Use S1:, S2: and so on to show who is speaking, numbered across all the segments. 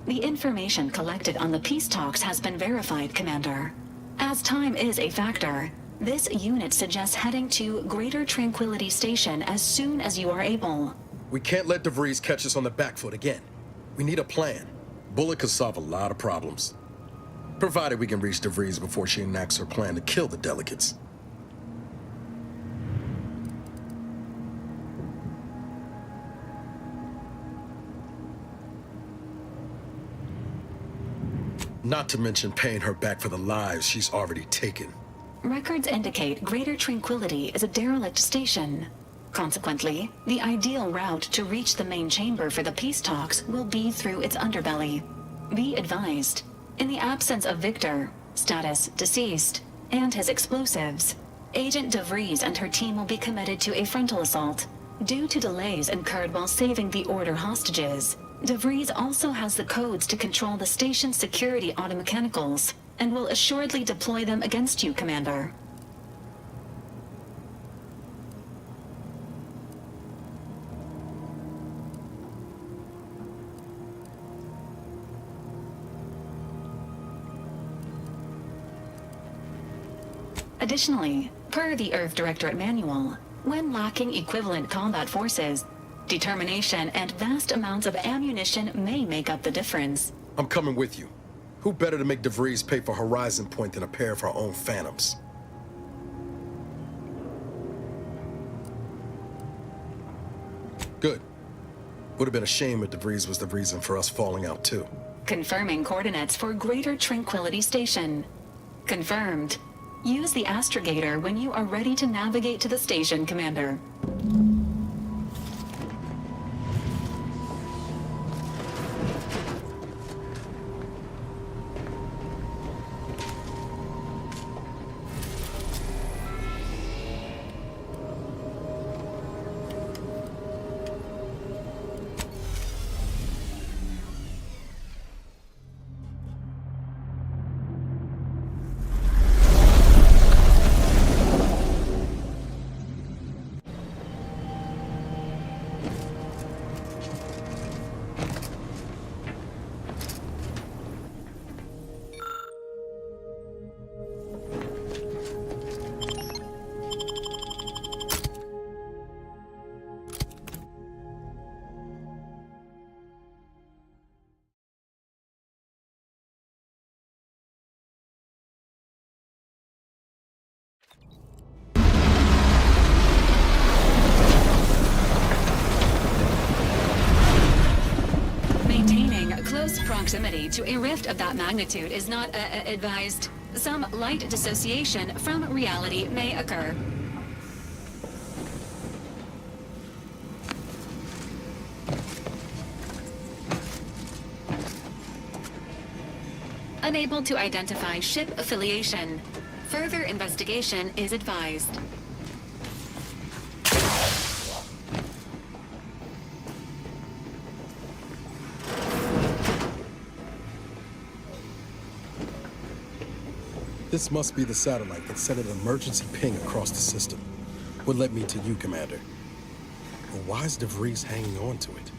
S1: The information collected on the peace talks has been verified, Commander. As time is a factor, this unit suggests heading to Greater Tranquility Station as soon as you are able.
S2: We can't let DeVries catch us on the back foot again. We need a plan. Bullet could solve a lot of problems. Provided we can reach DeVries before she enacts her plan to kill the delegates. Not to mention paying her back for the lives she's already taken.
S1: Records indicate Greater Tranquility is a derelict station. Consequently, the ideal route to reach the main chamber for the peace talks will be through its underbelly. Be advised, in the absence of Victor, status deceased, and his explosives, Agent DeVries and her team will be committed to a frontal assault. Due to delays incurred while saving the Order hostages, DeVries also has the codes to control the station's security automechanicals, and will assuredly deploy them against you, Commander. Additionally, per the Earth Directorate Manual, when lacking equivalent combat forces, determination and vast amounts of ammunition may make up the difference.
S2: I'm coming with you. Who better to make DeVries pay for Horizon Point than a pair of her own Phantoms? Good. Would have been a shame if DeVries was the reason for us falling out too.
S1: Confirming coordinates for Greater Tranquility Station. Confirmed. Use the astrogator when you are ready to navigate to the station, Commander. Close proximity to a rift of that magnitude is not advised. Some light dissociation from reality may occur. Unable to identify ship affiliation. Further investigation is advised.
S2: This must be the satellite that sent an emergency ping across the system. What led me to you, Commander? But why is DeVries hanging on to it?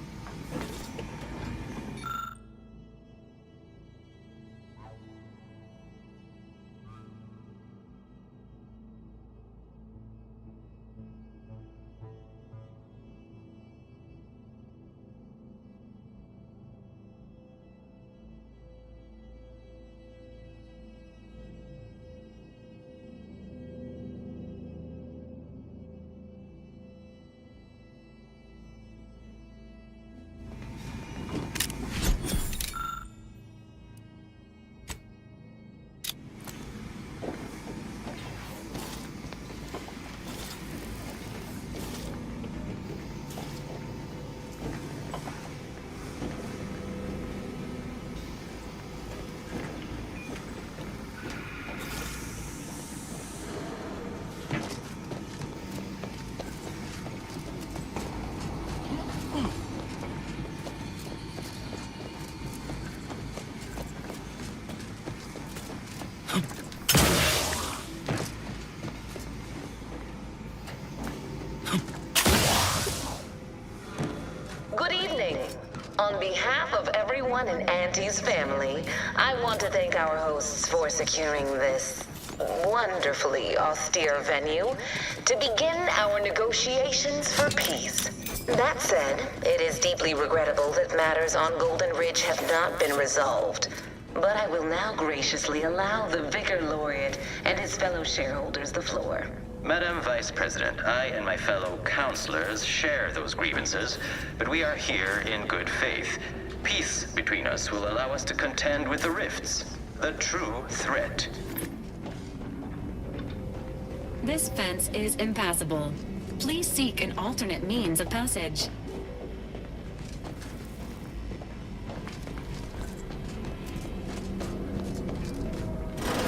S3: Good evening. On behalf of everyone everyone in Auntie's family, I want to thank our hosts for securing this wonderfully austere venue to begin our negotiations for peace. That said, it is deeply regrettable that matters on Golden Ridge have not been resolved. But I will now graciously allow the Vicar Laureate and his fellow shareholders the floor.
S4: Madam Vice President, I and my fellow counselors share those grievances, but we are here in good faith. Peace between us will allow us to contend with the rifts, the true threat.
S1: This fence is impassable. Please seek an alternate means of passage.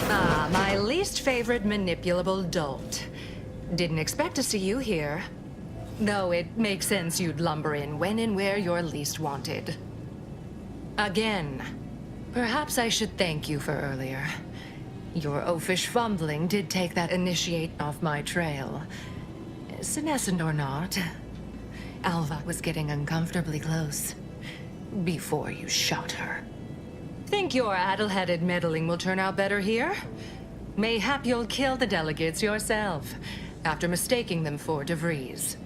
S5: Ah, my least favorite manipulable dolt. Didn't expect to see you here. Though it makes sense you'd lumber in when and where you're least wanted. Again, perhaps I should thank you for earlier. Your oafish fumbling did take that initiate off my trail. Senescent or not, Alva was getting uncomfortably close before you shot her. Think your addle-headed meddling will turn out better here? Mayhap you'll kill the delegates yourself, after mistaking them for DeVries.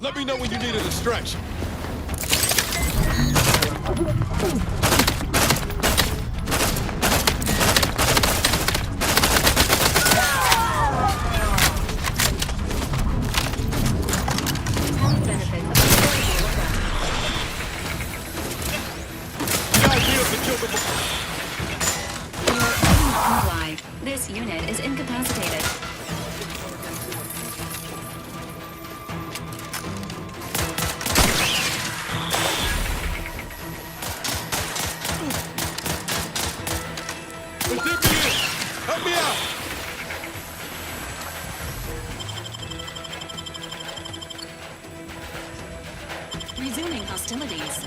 S2: Let me know when you need a distraction.
S1: This unit is incapacitated.
S2: Help me out!
S1: Resuming hostilities.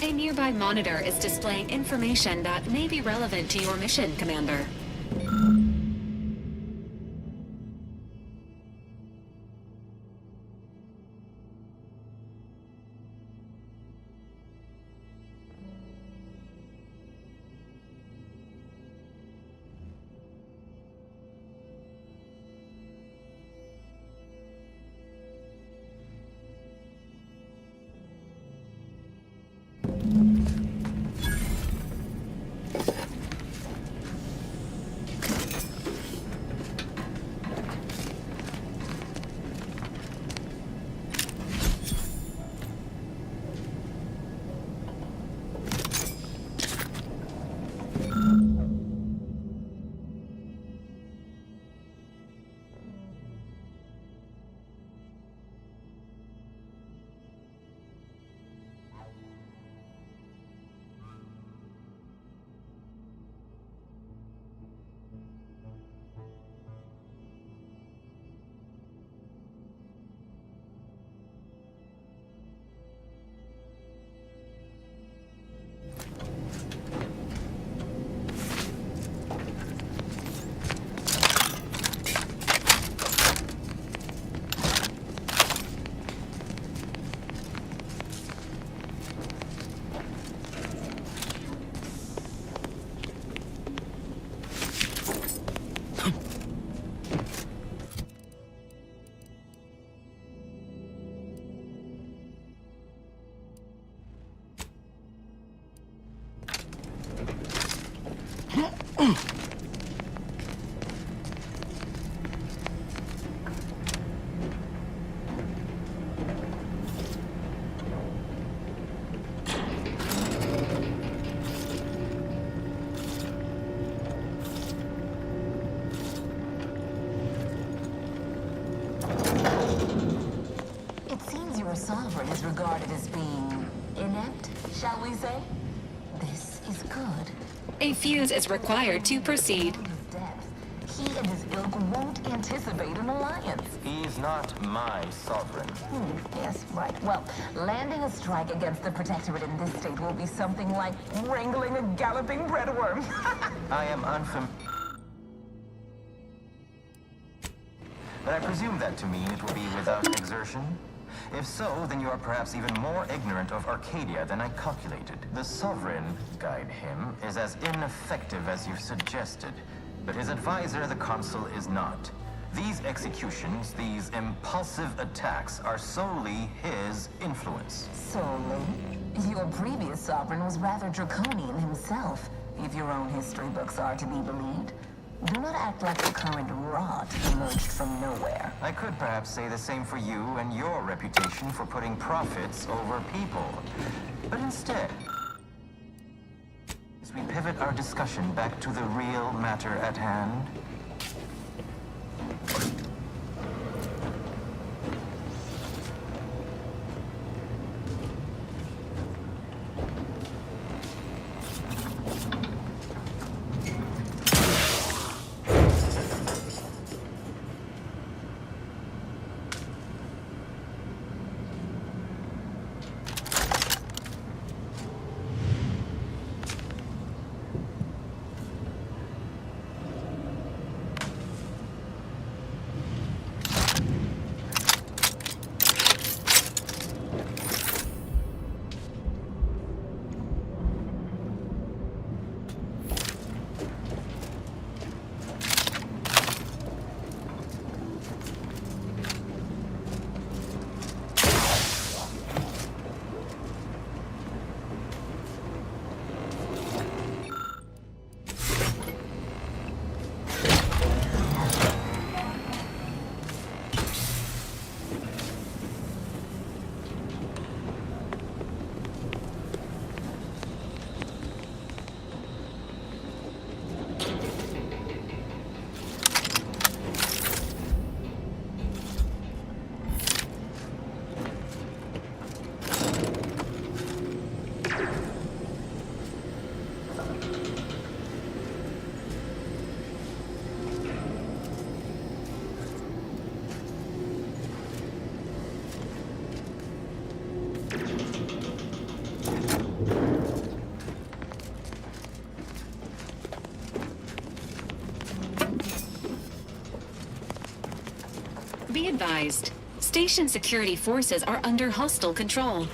S1: A nearby monitor is displaying information that may be relevant to your mission, Commander.
S3: is regarded as being inept, shall we say? This is good.
S1: A fuse is required to proceed.
S3: Depth. He and his ilk won't anticipate an alliance.
S4: He is not my sovereign.
S3: Yes, right. Well, landing a strike against the Protectorate in this state will be something like wrangling a galloping breadworm.
S4: I am unfamiliar. But I presume that to mean it will be without exertion? If so, then you are perhaps even more ignorant of Arcadia than I calculated. The Sovereign, guide him, is as ineffective as you suggested. But his advisor, the Consul, is not. These executions, these impulsive attacks, are solely his influence.
S3: Solely. Your previous sovereign was rather draconian himself, if your own history books are to be believed. Do not act like the current rot emerged from nowhere.
S4: I could perhaps say the same for you and your reputation for putting profits over people. But instead, as we pivot our discussion back to the real matter at hand,
S1: Be advised, station security forces are under hostile control.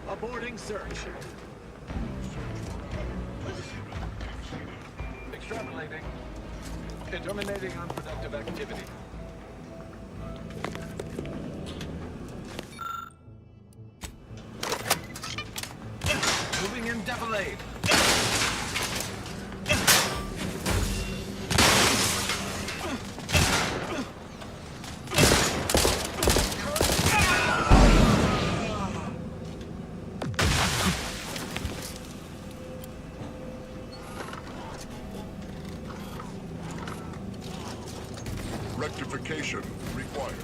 S6: Aborting search. Extrapolating. Terminating unproductive activity. Moving in defilade.
S7: Rectification required.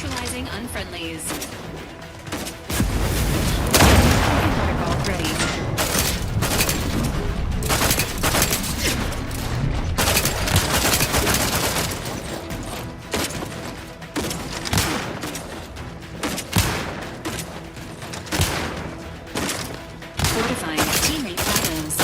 S1: Neutralizing unfriendlies. Protocol ready. Fortifying teammate vitals.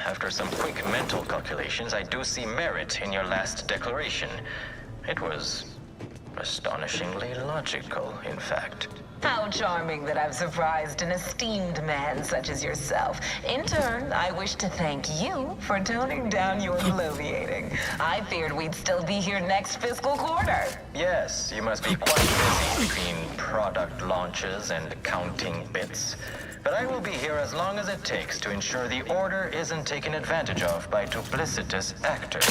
S4: After some quick mental calculations, I do see merit in your last declaration. It was astonishingly logical, in fact.
S3: How charming that I've surprised an esteemed man such as yourself. In turn, I wish to thank you for toning down your bloviating. I feared we'd still be here next fiscal quarter.
S4: Yes, you must be quite busy between product launches and counting bits. But I will be here as long as it takes to ensure the order isn't taken advantage of by duplicitous actors.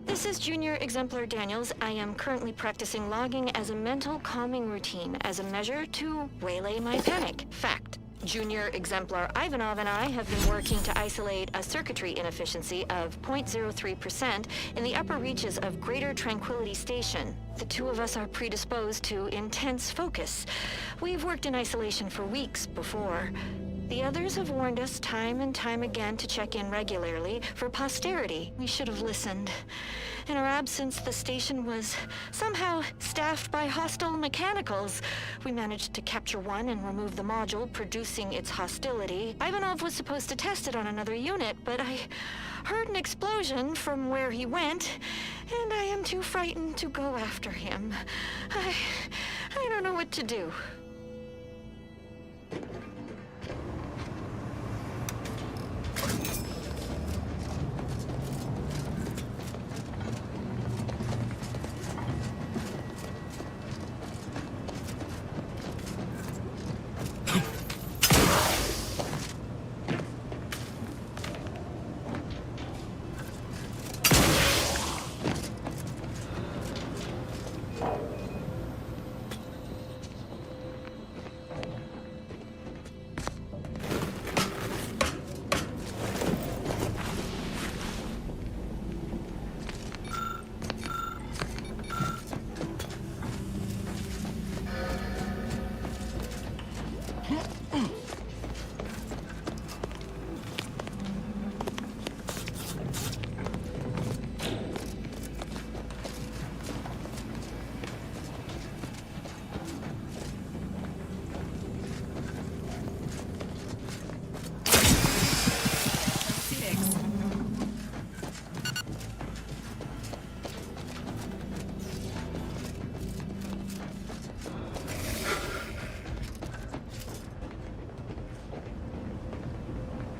S7: This is Junior Exemplar Daniels. I am currently practicing logging as a mental calming routine as a measure to waylay my panic. Fact. Junior Exemplar Ivanov and I have been working to isolate a circuitry inefficiency of 0.03% in the upper reaches of Greater Tranquility Station. The two of us are predisposed to intense focus. We've worked in isolation for weeks before. The others have warned us time and time again to check in regularly for posterity. We should have listened. In our absence, the station was somehow staffed by hostile mechanicals. We managed to capture one and remove the module producing its hostility. Ivanov was supposed to test it on another unit, but I heard an explosion from where he went, and I am too frightened to go after him. I don't know what to do.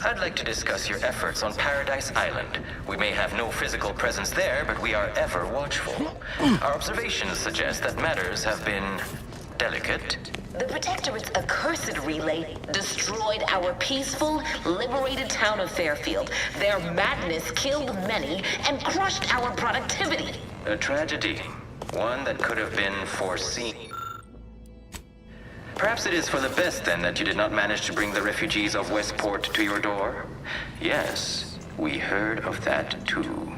S4: I'd like to discuss your efforts on Paradise Island. We may have no physical presence there, but we are ever watchful. Our observations suggest that matters have been delicate.
S3: The Protectorate's accursed relay destroyed our peaceful, liberated town of Fairfield. Their madness killed many and crushed our productivity.
S4: A tragedy. One that could have been foreseen. Perhaps it is for the best, then, that you did not manage to bring the refugees of Westport to your door? Yes, we heard of that, too.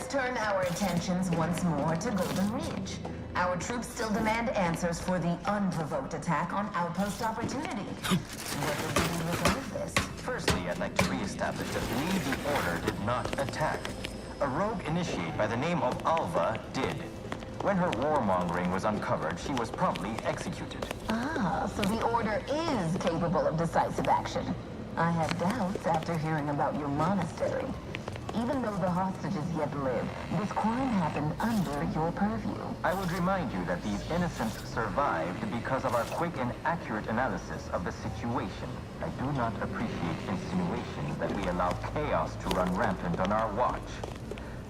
S3: Turn our attentions once more to Golden Ridge. Our troops still demand answers for the unprovoked attack on Outpost Opportunity. What will be the result of this?
S4: Firstly, I'd like to re-establish that we, the Order, did not attack. A rogue initiate by the name of Alva did. When her warmongering was uncovered, she was promptly executed.
S3: Ah, so the Order is capable of decisive action. I had doubts after hearing about your monastery. even though the hostages yet live, this crime happened under your purview.
S8: I would remind you that these innocents survived because of our quick and accurate analysis of the situation. I do not appreciate insinuations that we allow chaos to run rampant on our watch.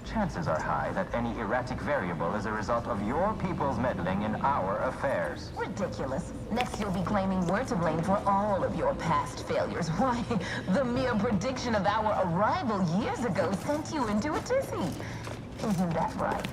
S8: Chances are high that any erratic variable is a result of your people's meddling in our affairs.
S3: Ridiculous. Next you'll be claiming we're to blame for all of your past failures. Why, the mere prediction of our arrival years ago sent you into a tizzy. Isn't that right?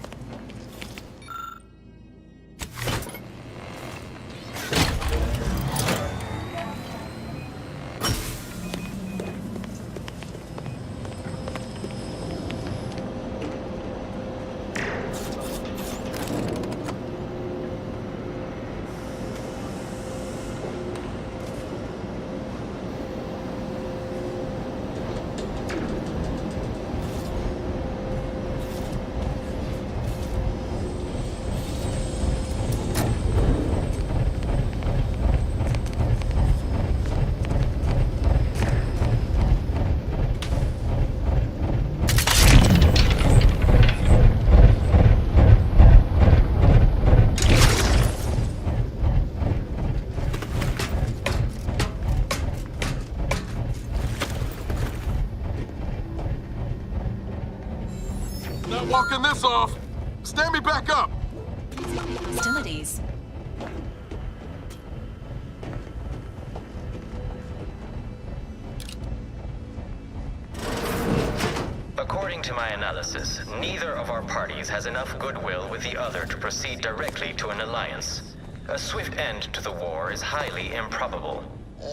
S2: Not walking this off. Stand me back up.
S1: Hostilities.
S4: According to my analysis, neither of our parties has enough goodwill with the other to proceed directly to an alliance. A swift end to the war is highly improbable.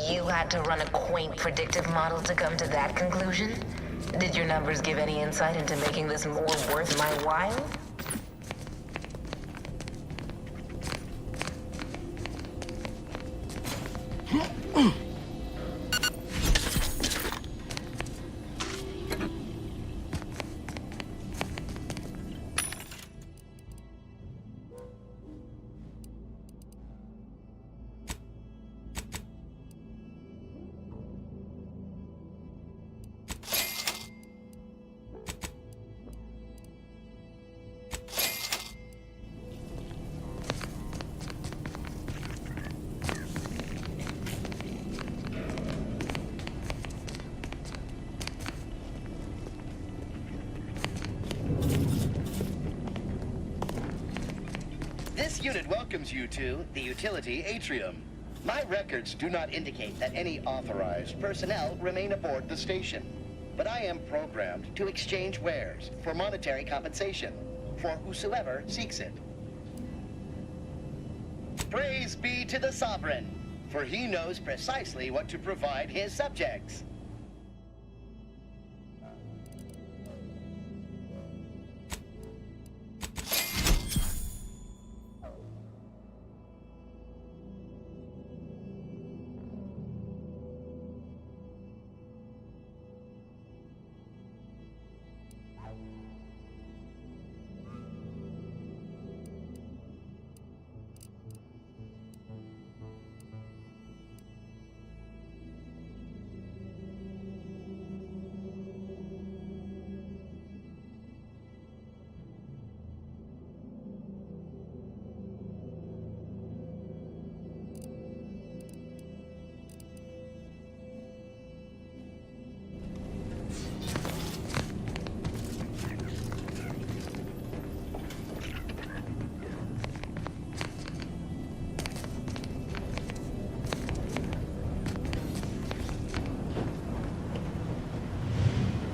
S3: You had to run a quaint predictive model to come to that conclusion? Did your numbers give any insight into making this more worth my while?
S9: This unit welcomes you to the utility atrium. My records do not indicate that any authorized personnel remain aboard the station. But I am programmed to exchange wares for monetary compensation for whosoever seeks it. Praise be to the Sovereign, for he knows precisely what to provide his subjects.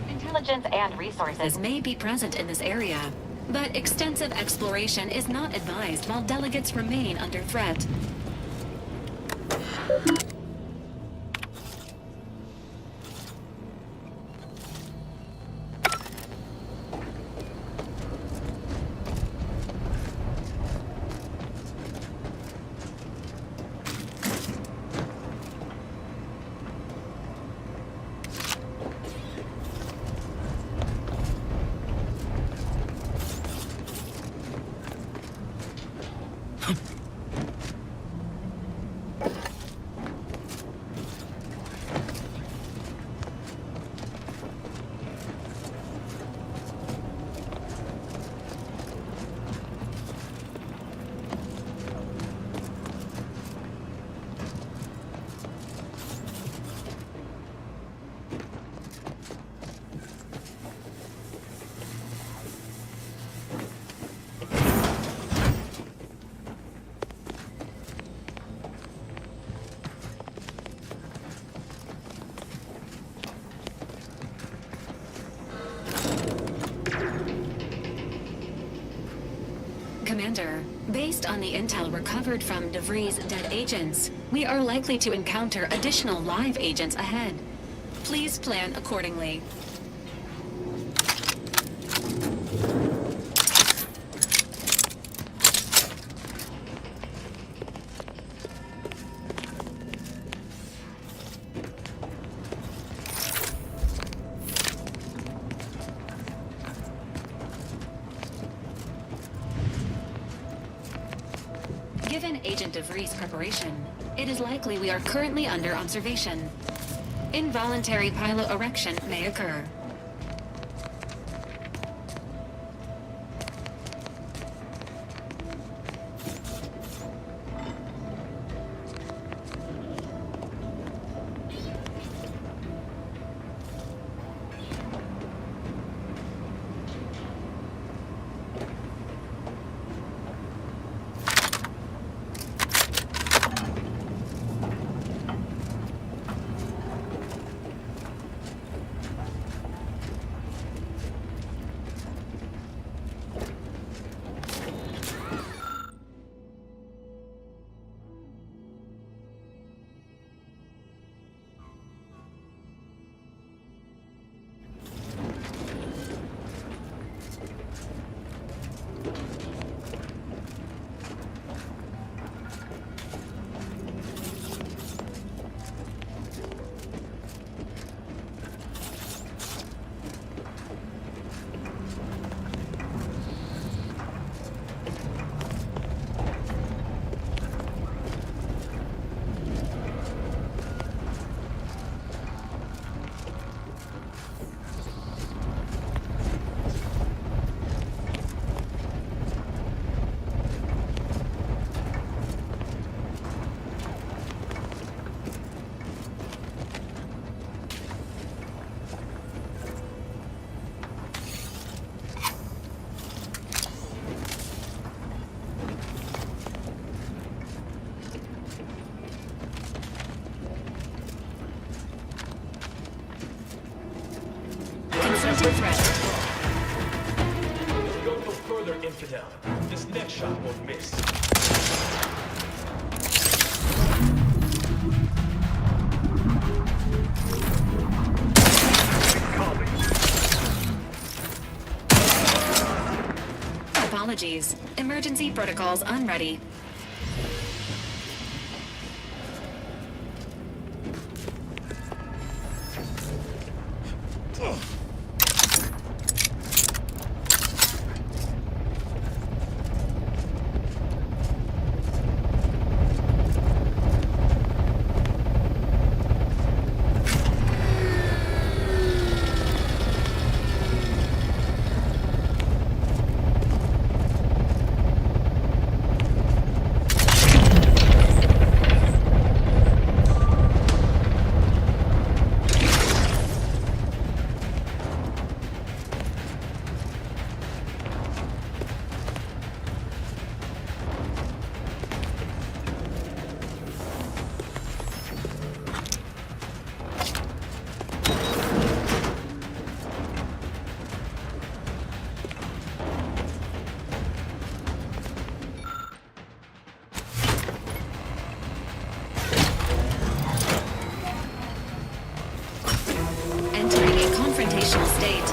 S1: Intelligence and resources may be present in this area, but extensive exploration is not advised while delegates remain under threat. Commander, based on the intel recovered from DeVries' dead agents, we are likely to encounter additional live agents ahead. Please plan accordingly. Given Agent DeVries' preparation, it is likely we are currently under observation. Involuntary piloerection may occur. Confronting threat.
S10: Go no further, infidel. This next shot won't miss.
S1: Apologies. Emergency protocols unready. Entering a confrontational state.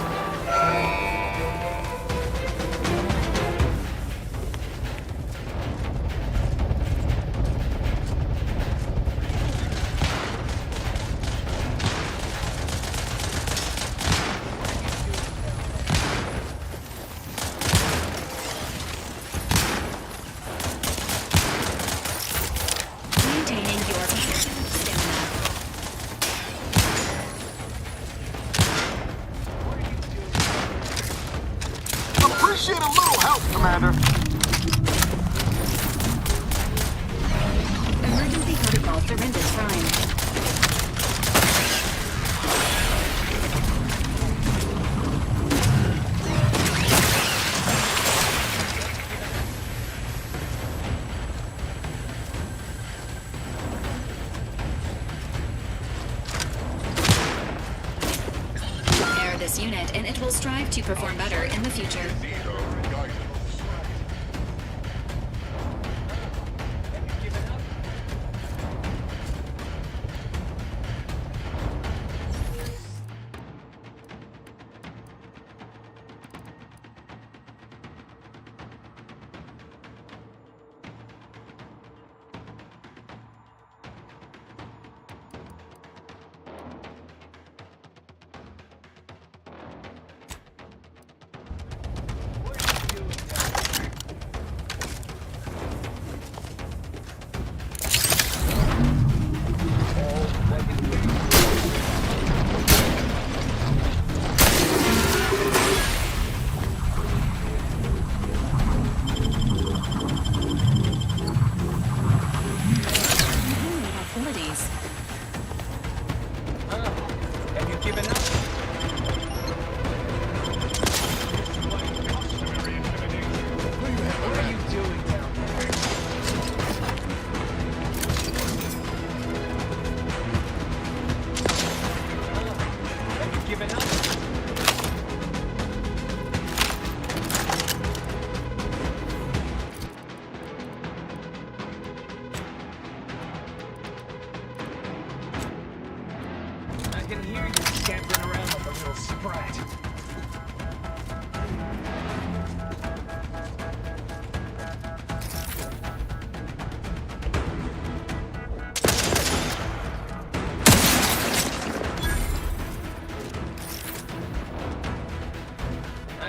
S1: Maintaining your position. Stamina.
S11: Appreciate a little help, Commander.
S1: Emergency protocol surrenders prime. Repair this unit and it will strive to perform better in the future.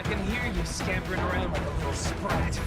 S10: can hear you scampering around like a little sprat.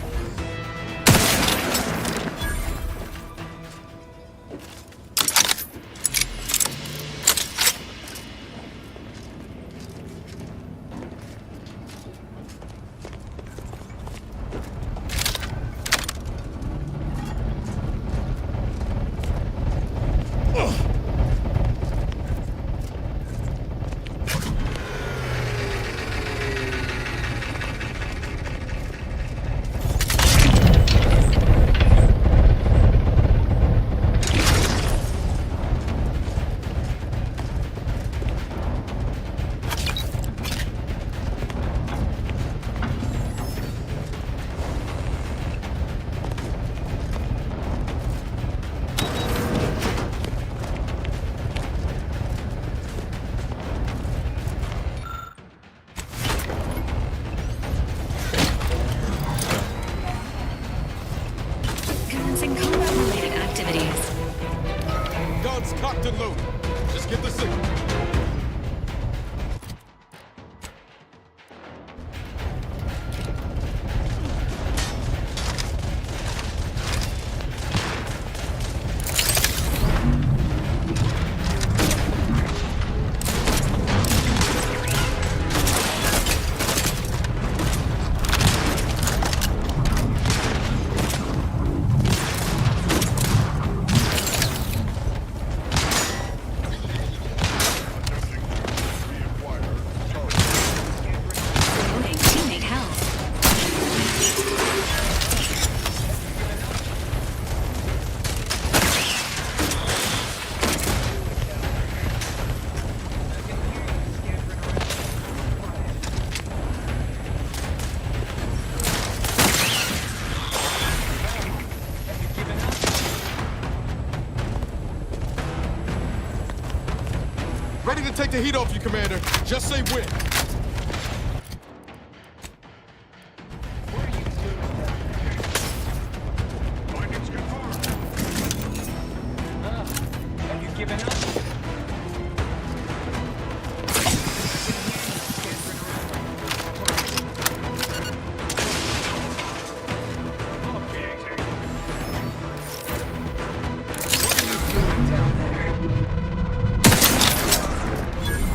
S1: Commencing combat-related activities.
S11: Guns cocked and loaded. Just get the signal.
S1: Promoting teammate health.
S11: Ready to take the heat off you, Commander. Just say when.
S10: Have you given up?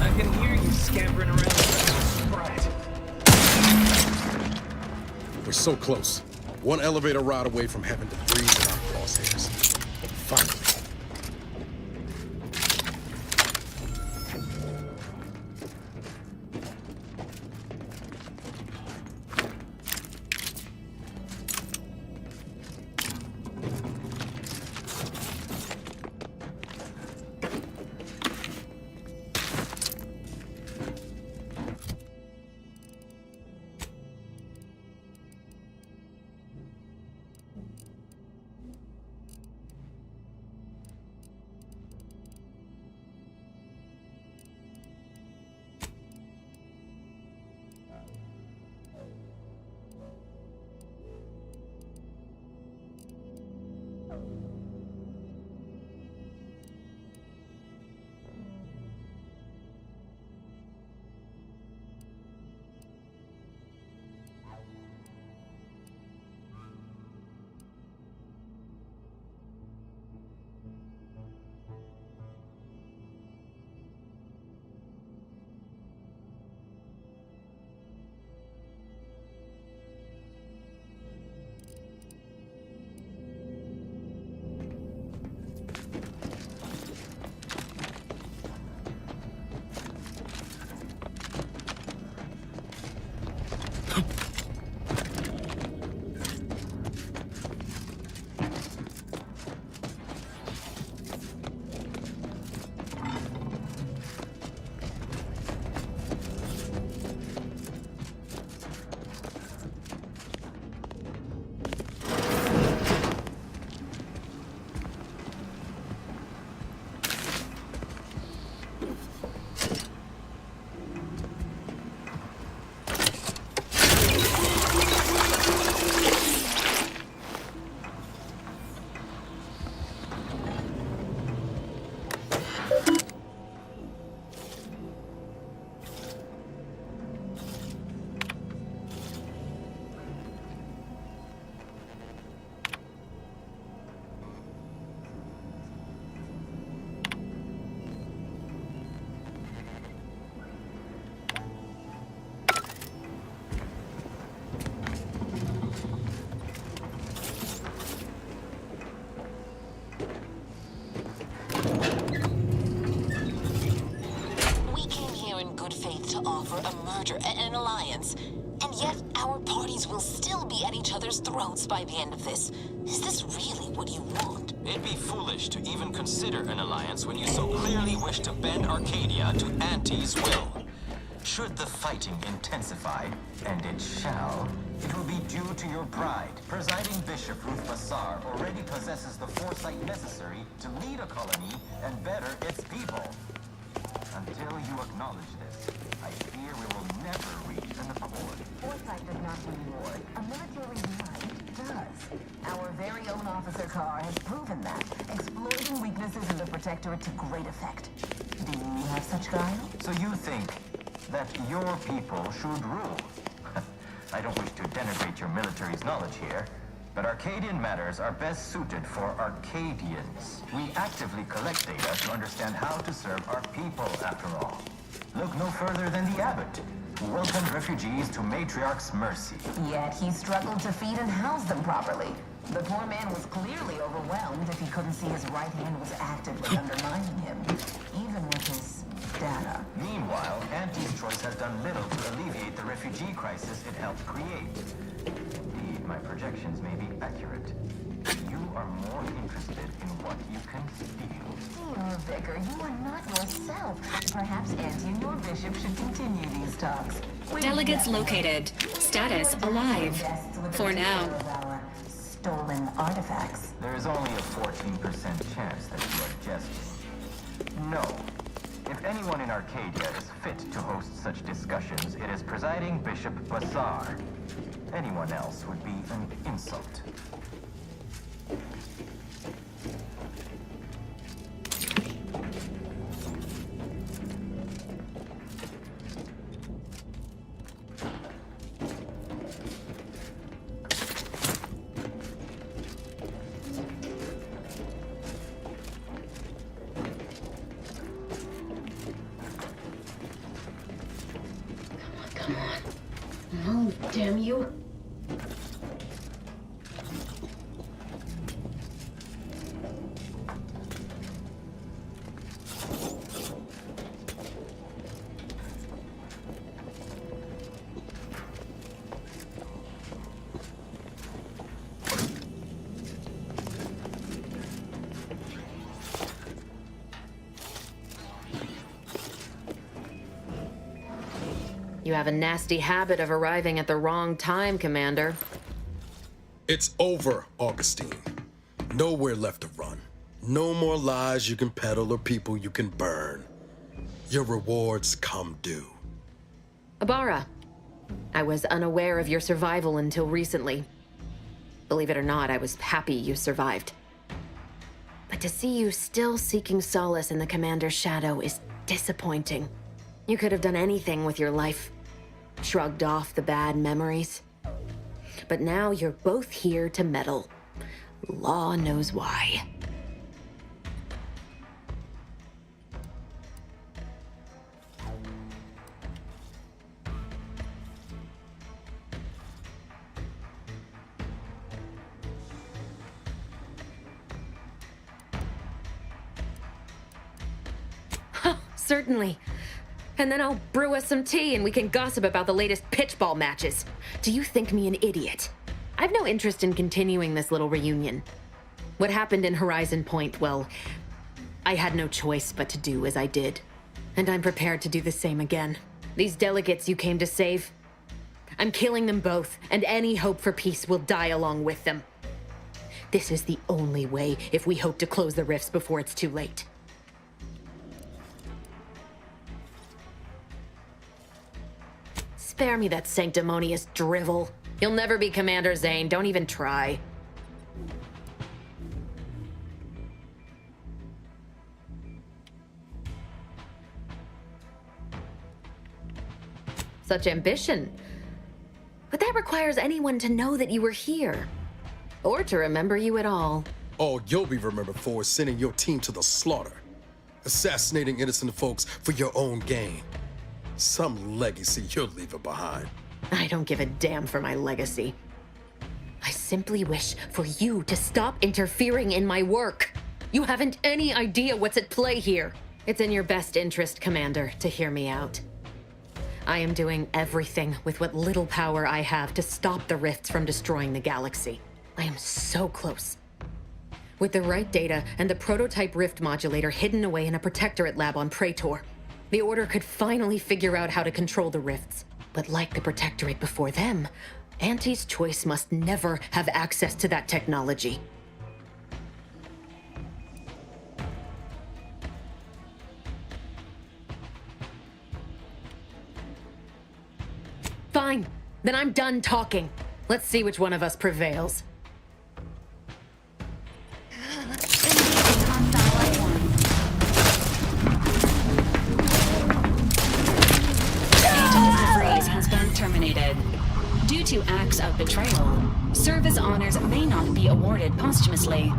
S10: I can hear you scampering around like a sprat.
S2: We're so close. One elevator ride away from having to breathe in our crosshairs. Finally.
S12: merger, an alliance. And yet, our parties will still be at each other's throats by the end of this. Is this really what you want?
S13: It'd be foolish to even consider an alliance when you so clearly wish to bend Arcadia to Auntie's will.
S8: Should the fighting intensify, and it shall, it will be due to your pride. Presiding Bishop Ruth Bassar already possesses the foresight necessary to lead a colony and better its people. Until you acknowledge this, I fear we will never reach an accord.
S3: Foresight does not reward. A military might does. Our very own Officer Carr has proven that, exploiting weaknesses in the Protectorate to great effect. Do you have such guile?
S8: So you think that your people should rule? I don't wish to denigrate your military's knowledge here, but Arcadian matters are best suited for Arcadians. We actively collect data to understand how to serve our people, after all. Look no further than the abbot, who welcomed refugees to Matriarch's mercy.
S3: Yet he struggled to feed and house them properly. The poor man was clearly overwhelmed if he couldn't see his right hand was actively undermining him, even with his data.
S8: Meanwhile, Auntie's choice has done little to alleviate the refugee crisis it helped create. Indeed, my projections may be accurate. You are more interested in what you can steal.
S3: Dear Vicar, you are not yourself. Perhaps Auntie and your bishop should continue these talks.
S1: Delegates located. Status alive. For now.
S3: Stolen artifacts.
S8: There is only a 14% chance that you are jesting. No. If anyone in Arcadia is fit to host such discussions, it is Presiding Bishop Bassar. Anyone else would be an insult.
S14: Come on. Oh, damn you.
S15: You have a nasty habit of arriving at the wrong time, Commander.
S2: It's over, Augustine. Nowhere left to run. No more lies you can peddle or people you can burn. Your rewards come due.
S15: Abara, I was unaware of your survival until recently. Believe it or not, I was happy you survived. But to see you still seeking solace in the Commander's shadow is disappointing. You could have done anything with your life. Shrugged off the bad memories. But now you're both here to meddle. Law knows why. Certainly. And then I'll brew us some tea and we can gossip about the latest pitchball matches. Do you think me an idiot? I've no interest in continuing this little reunion. What happened in Horizon Point, well, I had no choice but to do as I did. And I'm prepared to do the same again. These delegates you came to save, I'm killing them both, and any hope for peace will die along with them. This is the only way if we hope to close the rifts before it's too late. Spare me that sanctimonious drivel. You'll never be Commander Zane. Don't even try. Such ambition. But that requires anyone to know that you were here. Or to remember you at all.
S2: All you'll be remembered for is sending your team to the slaughter. Assassinating innocent folks for your own gain. Some legacy you're leaving behind.
S15: I don't give a damn for my legacy. I simply wish for you to stop interfering in my work. You haven't any idea what's at play here. It's in your best interest, Commander, to hear me out. I am doing everything with what little power I have to stop the rifts from destroying the galaxy. I am so close. With the right data and the prototype rift modulator hidden away in a protectorate lab on Praetor, the Order could finally figure out how to control the rifts. But like the protectorate before them, Auntie's Choice must never have access to that technology. Fine. Then I'm done talking. Let's see which one of us prevails.
S1: Agent DeVries has been terminated. Due to acts of betrayal, service honors may not be awarded posthumously.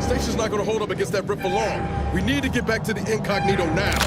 S2: Station's not gonna hold up against that rip for long. We need to get back to the incognito now.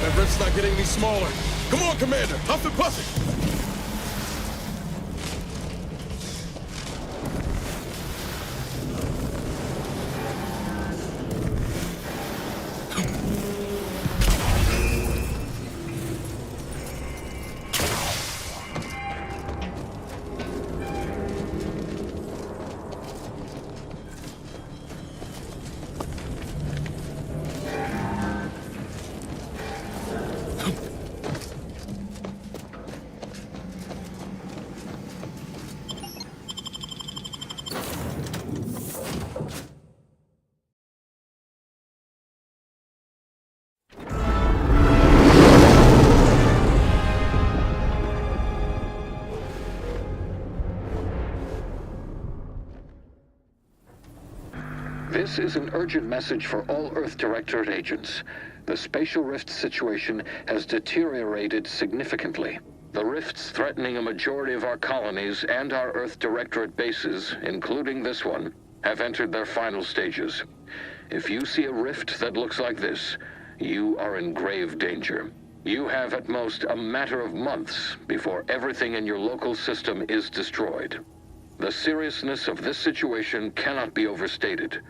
S2: That rift's not getting any smaller. Come on, Commander, huff and puff it.
S16: This is an urgent message for all Earth Directorate agents. The spatial rift situation has deteriorated significantly. The rifts threatening a majority of our colonies and our Earth Directorate bases, including this one, have entered their final stages. If you see a rift that looks like this, you are in grave danger. You have at most a matter of months before everything in your local system is destroyed. The seriousness of this situation cannot be overstated.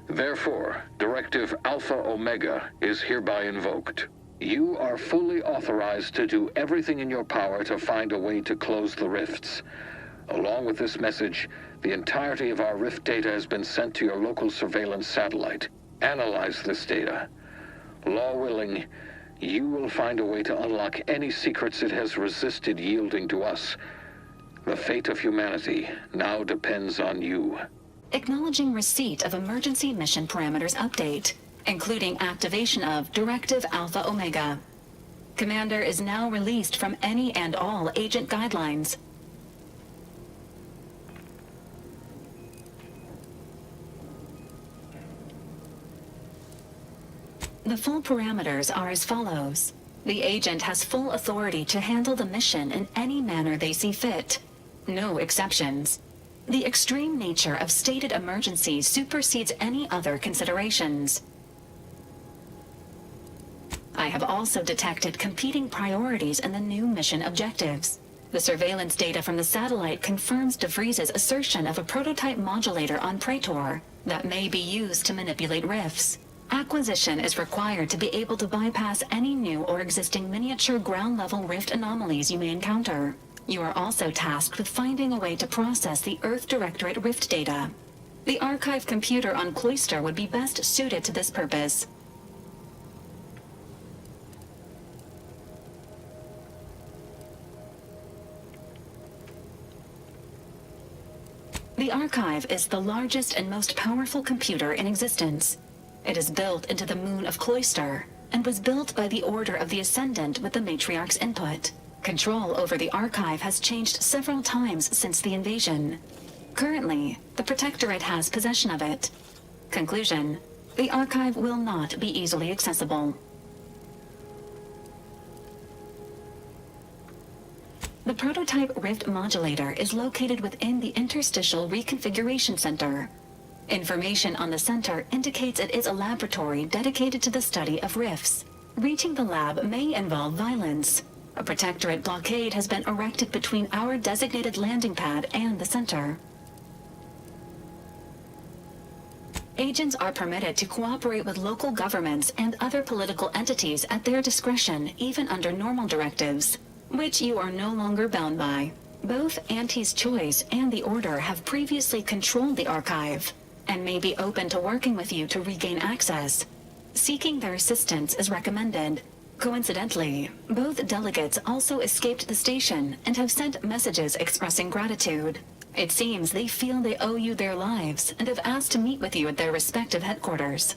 S16: Therefore, Directive Alpha Omega is hereby invoked. You are fully authorized to do everything in your power to find a way to close the rifts. Along with this message, the entirety of our Rift data has been sent to your local surveillance satellite. Analyze this data. Law willing, you will find a way to unlock any secrets it has resisted yielding to us. The fate of humanity now depends on you.
S1: Acknowledging receipt of emergency mission parameters update, including activation of Directive Alpha Omega. Commander is now released from any and all agent guidelines. The full parameters are as follows. The agent has full authority to handle the mission in any manner they see fit. No exceptions. The extreme nature of stated emergencies supersedes any other considerations. I have also detected competing priorities in the new mission objectives. The surveillance data from the satellite confirms DeVries's assertion of a prototype modulator on Praetor that may be used to manipulate rifts. Acquisition is required to be able to bypass any new or existing miniature ground-level rift anomalies you may encounter. You are also tasked with finding a way to process the Earth Directorate rift data. The archive computer on Cloister would be best suited to this purpose. The archive is the largest and most powerful computer in existence. It is built into the moon of Cloister, and was built by the Order of the Ascendant with the Matriarch's input. Control over the archive has changed several times since the invasion. Currently, the Protectorate has possession of it. Conclusion: the archive will not be easily accessible. The prototype rift modulator is located within the Interstitial Reconfiguration Center. Information on the center indicates it is a laboratory dedicated to the study of rifts. Reaching the lab may involve violence. A Protectorate blockade has been erected between our designated landing pad and the center. Agents are permitted to cooperate with local governments and other political entities at their discretion, even under normal directives, which you are no longer bound by. Both Auntie's Choice and the Order have previously controlled the archive, and may be open to working with you to regain access. Seeking their assistance is recommended. Coincidentally, both delegates also escaped the station and have sent messages expressing gratitude. It seems they feel they owe you their lives and have asked to meet with you at their respective headquarters.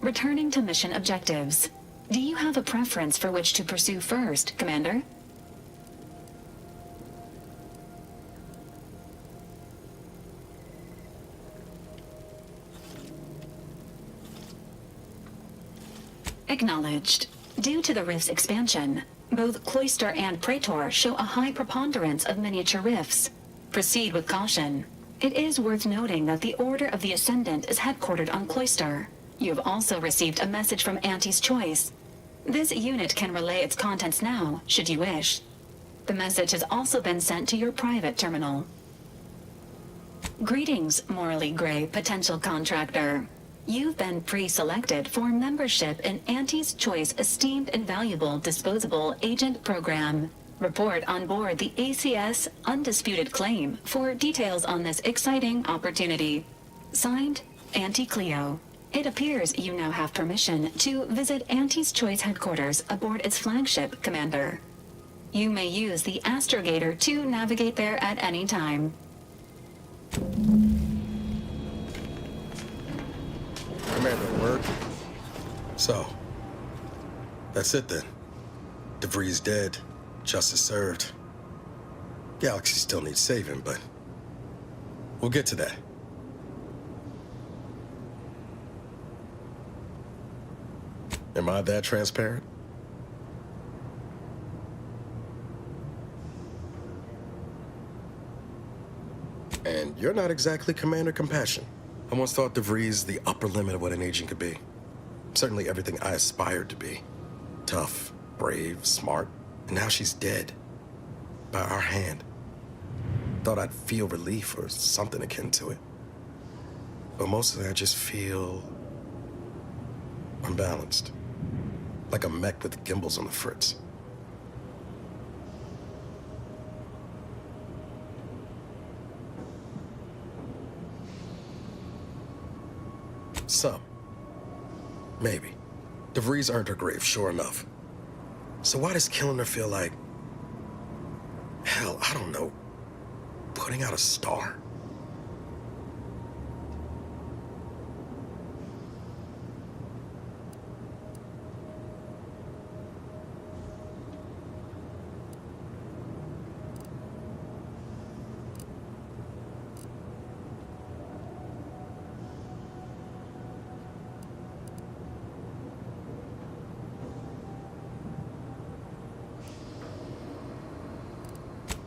S1: Returning to mission objectives. Do you have a preference for which to pursue first, Commander? Acknowledged. Due to the rift's expansion, both Cloister and Praetor show a high preponderance of miniature rifts. Proceed with caution. It is worth noting that the Order of the Ascendant is headquartered on Cloister. You have also received a message from Auntie's Choice. This unit can relay its contents now, should you wish. The message has also been sent to your private terminal. Greetings, morally gray potential contractor. You've been pre-selected for membership in Auntie's Choice Esteemed and Valuable Disposable Agent Program. Report on board the ACS Undisputed Claim for details on this exciting opportunity. Signed, Auntie Cleo. It appears you now have permission to visit Auntie's Choice headquarters aboard its flagship, Commander. You may use the astrogator to navigate there at any time.
S2: Commander, word? So, that's it then. DeVries dead, justice served. Galaxy still needs saving, but we'll get to that. Am I that transparent? And you're not exactly Commander Compassion. I once thought DeVries the upper limit of what an agent could be. Certainly everything I aspired to be. Tough, brave, smart, and now she's dead. By our hand. Thought I'd feel relief or something akin to it. But mostly I just feel unbalanced. Like a mech with gimbals on the fritz. Some. Maybe. DeVries earned her grave, sure enough. So why does killing her feel like... hell, I don't know. Putting out a star?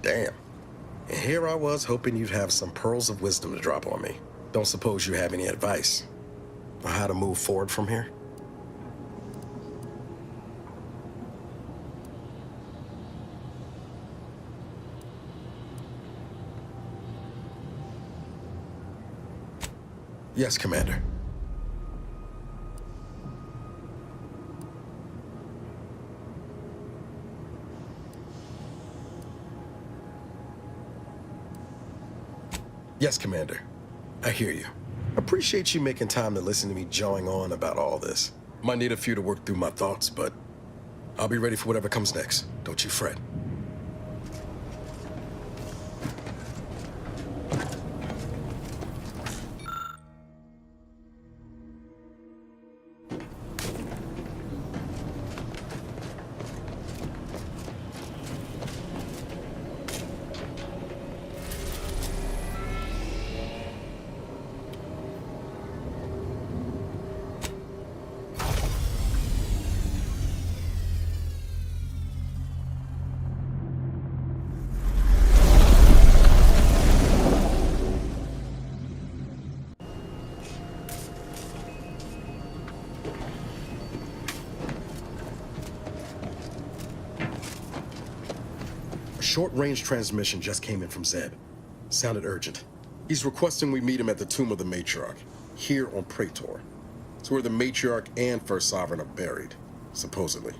S2: Damn. And here I was hoping you'd have some pearls of wisdom to drop on me. Don't suppose you have any advice on how to move forward from here? Yes, Commander. Yes, Commander. I hear you. Appreciate you making time to listen to me jawing on about all this. Might need a few to work through my thoughts, but I'll be ready for whatever comes next. Don't you fret. Short-range transmission just came in from Zeb. Sounded urgent. He's requesting we meet him at the Tomb of the Matriarch, here on Praetor. It's where the Matriarch and First Sovereign are buried, supposedly.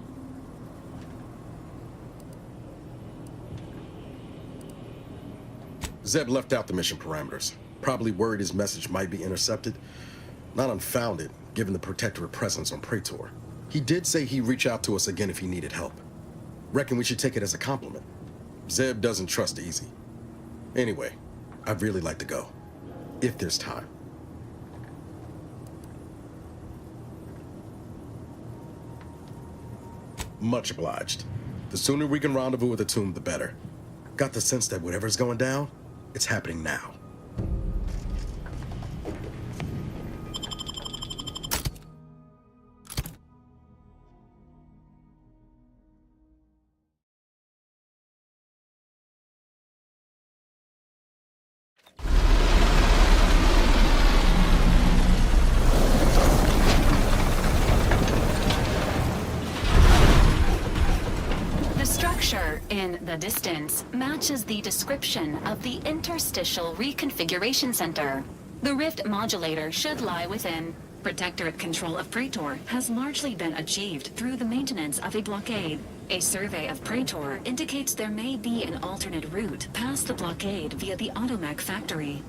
S2: Zeb left out the mission parameters. Probably worried his message might be intercepted. Not unfounded, given the Protectorate presence on Praetor. He did say he'd reach out to us again if he needed help. Reckon we should take it as a compliment. Zeb doesn't trust easy. Anyway, I'd really like to go, if there's time. Much obliged. The sooner we can rendezvous at the tomb, the better. Got the sense that whatever's going down, it's happening now.
S1: In the distance matches the description of the Interstitial Reconfiguration Center. The Rift modulator should lie within. Protectorate control of Praetor has largely been achieved through the maintenance of a blockade. A survey of Praetor indicates there may be an alternate route past the blockade via the Automech factory.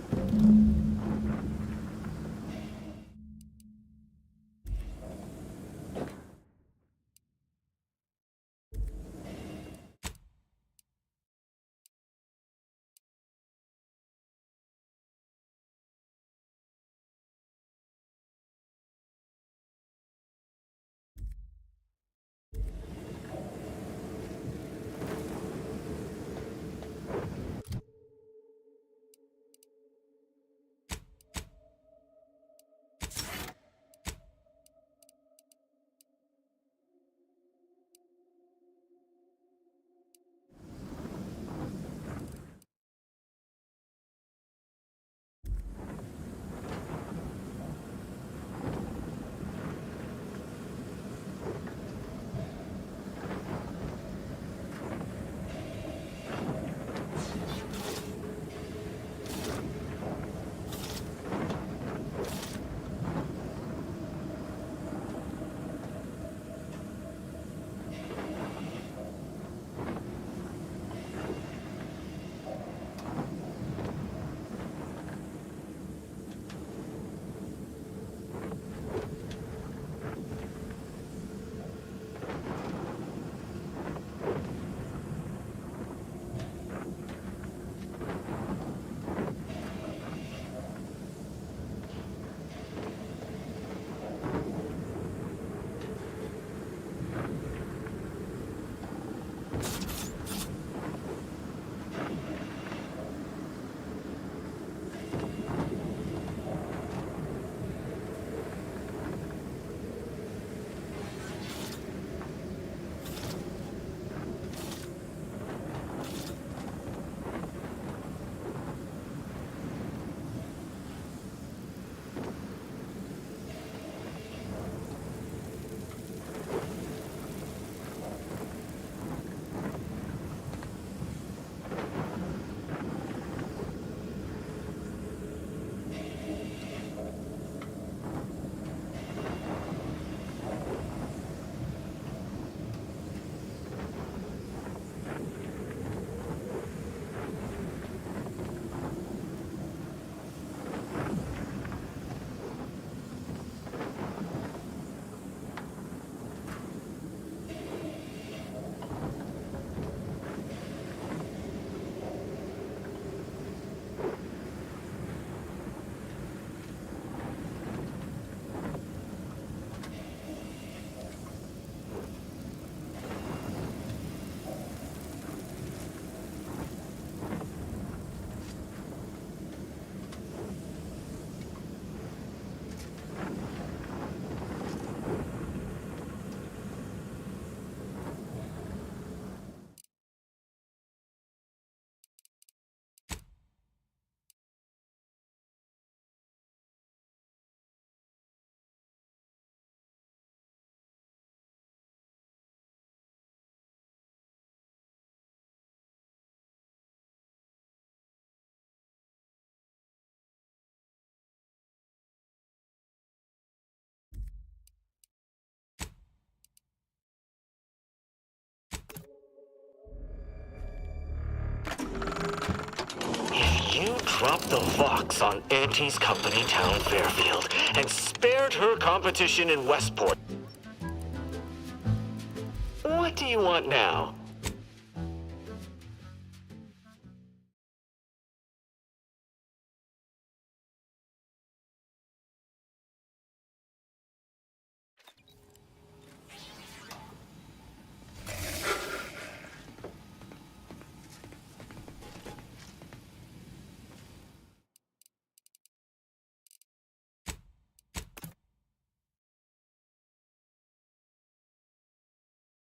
S17: dropped the Vox on Auntie's company town Fairfield and spared her competition in Westport. What do you want now?